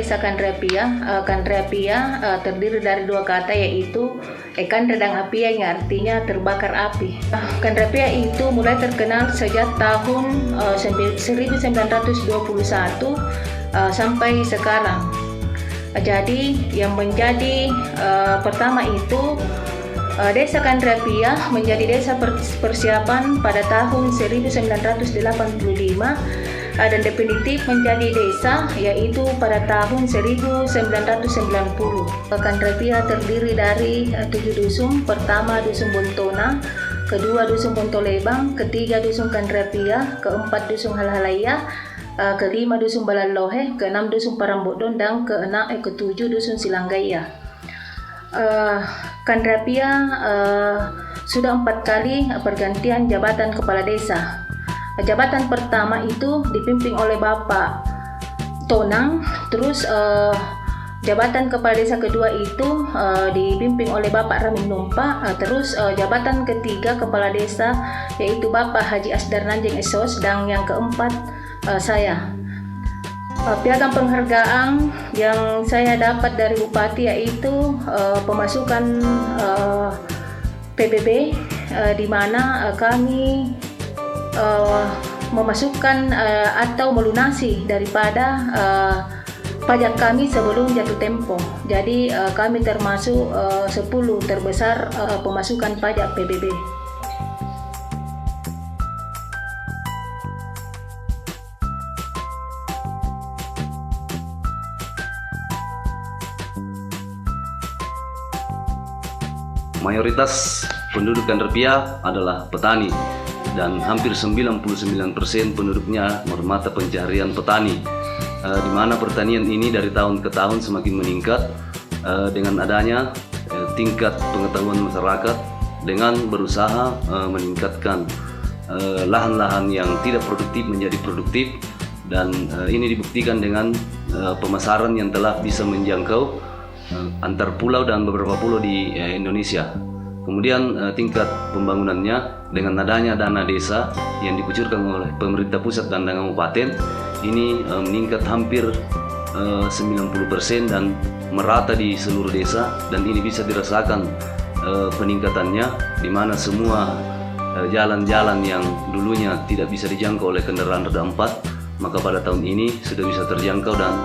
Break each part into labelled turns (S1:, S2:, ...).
S1: Desa Kandrapia. Kandrapia terdiri dari dua kata, yaitu Kandra dan Apia, yang artinya terbakar api. Kandrapia itu mulai terkenal sejak tahun 1921 sampai sekarang. Jadi yang menjadi pertama itu Desa Kandrapia menjadi desa persiapan pada tahun 1985 dan definitif menjadi desa yaitu pada tahun 1990. Kandrapia terdiri dari 7 dusun. Pertama Dusun Bontona, kedua Dusun Bontolebang, ketiga Dusun Kandrapia, keempat Dusun Halhalaya, kelima Dusun Balalohe, keenam Dusun Parambodon, dan ketujuh Dusun Silanggaya. Kandrapia sudah 4 kali pergantian jabatan kepala desa. Jabatan pertama itu dipimpin oleh Bapak Tonang, terus jabatan kepala desa kedua itu dipimpin oleh Bapak Ramin Numpa, terus jabatan ketiga kepala desa yaitu Bapak Haji Asdar Nanjeng Esos, dan yang keempat saya. Piagam penghargaan yang saya dapat dari Bupati yaitu pemasukan PBB, di mana kami memasukkan atau melunasi daripada pajak kami sebelum jatuh tempo. Jadi kami termasuk 10 terbesar pemasukan pajak PBB.
S2: Mayoritas penduduk Kandrapia adalah petani dan hampir 99% penduduknya bermata pencaharian petani, di mana pertanian ini dari tahun ke tahun semakin meningkat dengan adanya tingkat pengetahuan masyarakat dengan berusaha meningkatkan lahan-lahan yang tidak produktif menjadi produktif, dan ini dibuktikan dengan pemasaran yang telah bisa menjangkau antar pulau dan beberapa pulau di Indonesia. Kemudian tingkat pembangunannya dengan adanya dana desa yang dikucurkan oleh pemerintah pusat dan kabupaten ini meningkat hampir 90% dan merata di seluruh desa, dan ini bisa dirasakan peningkatannya, di mana semua jalan-jalan yang dulunya tidak bisa dijangkau oleh kendaraan roda 4 maka pada tahun ini sudah bisa terjangkau dan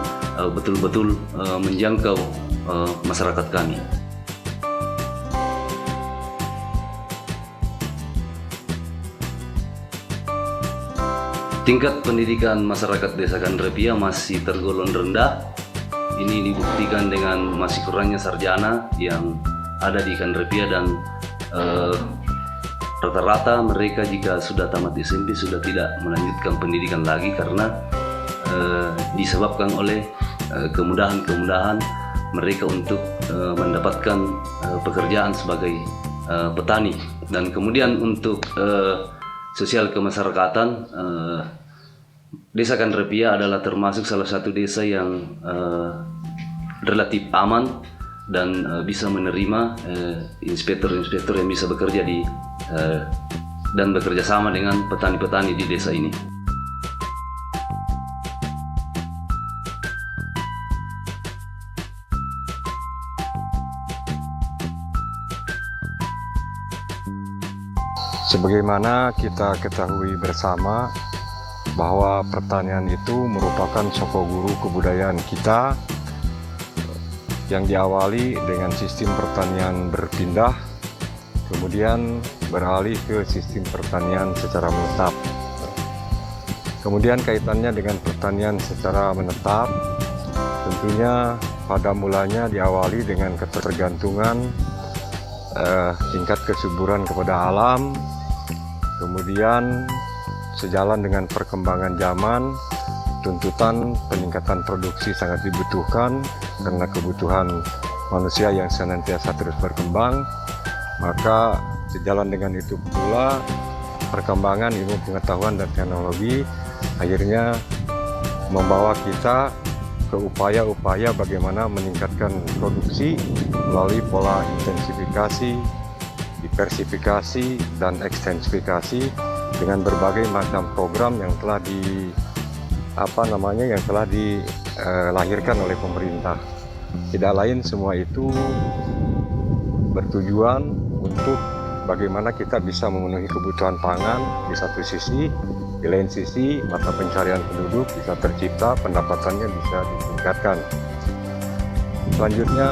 S2: betul-betul menjangkau masyarakat kami. Tingkat pendidikan masyarakat Desa Kandrapia masih tergolong rendah. Ini dibuktikan dengan masih kurangnya sarjana yang ada di Kandrapia, dan rata-rata mereka jika sudah tamat SMP sudah tidak melanjutkan pendidikan lagi karena disebabkan oleh kemudahan-kemudahan mereka untuk mendapatkan pekerjaan sebagai petani. Dan kemudian untuk sosial kemasyarakatan, Desa Kandrapia adalah termasuk salah satu desa yang relatif aman dan bisa menerima inspektur-inspektur yang bisa bekerja dan bekerja sama dengan petani-petani di desa ini.
S3: Sebagaimana kita ketahui bersama bahwa pertanian itu merupakan soko guru kebudayaan kita yang diawali dengan sistem pertanian berpindah, kemudian beralih ke sistem pertanian secara menetap. Kemudian kaitannya dengan pertanian secara menetap, tentunya pada mulanya diawali dengan ketergantungan tingkat kesuburan kepada alam. Kemudian sejalan dengan perkembangan zaman, tuntutan peningkatan produksi sangat dibutuhkan karena kebutuhan manusia yang senantiasa terus berkembang. Maka sejalan dengan itu pula perkembangan ilmu pengetahuan dan teknologi akhirnya membawa kita ke upaya-upaya bagaimana meningkatkan produksi melalui pola intensifikasi, diversifikasi, dan ekstensifikasi dengan berbagai macam program yang telah dilahirkan oleh pemerintah. Tidak lain semua itu bertujuan untuk bagaimana kita bisa memenuhi kebutuhan pangan di satu sisi, di lain sisi mata pencarian penduduk bisa tercipta, pendapatannya bisa ditingkatkan. Selanjutnya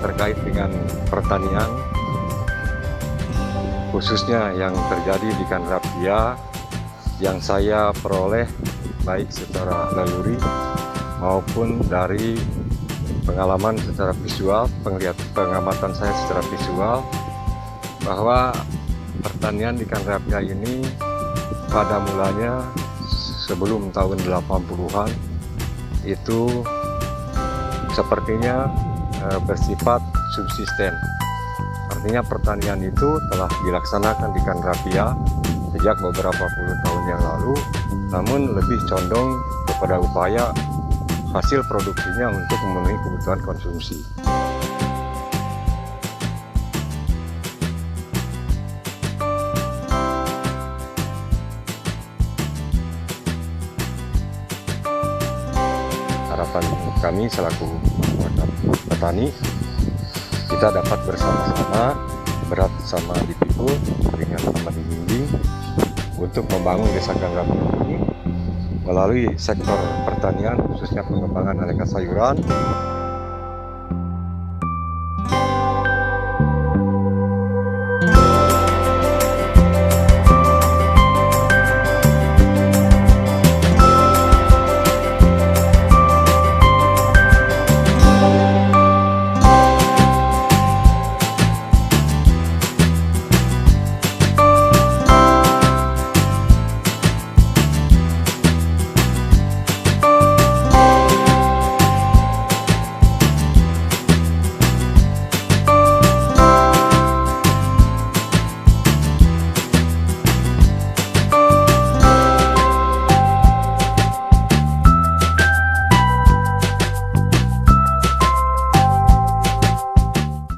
S3: terkait dengan pertanian, khususnya yang terjadi di Kandrapia yang saya peroleh baik secara naluri maupun dari pengalaman secara visual, pengamatan saya secara visual, bahwa pertanian di Kandrapia ini pada mulanya sebelum tahun 80-an itu sepertinya bersifat subsisten. Artinya pertanian itu telah dilaksanakan di Kandrapia sejak beberapa puluh tahun yang lalu, namun lebih condong kepada upaya hasil produksinya untuk memenuhi kebutuhan konsumsi. Harapan kami selaku petani, kita dapat bersama-sama bersama di Pipo dengan sama dibimbing untuk membangun desa Kandrapia ini melalui sektor pertanian, khususnya pengembangan aneka sayuran,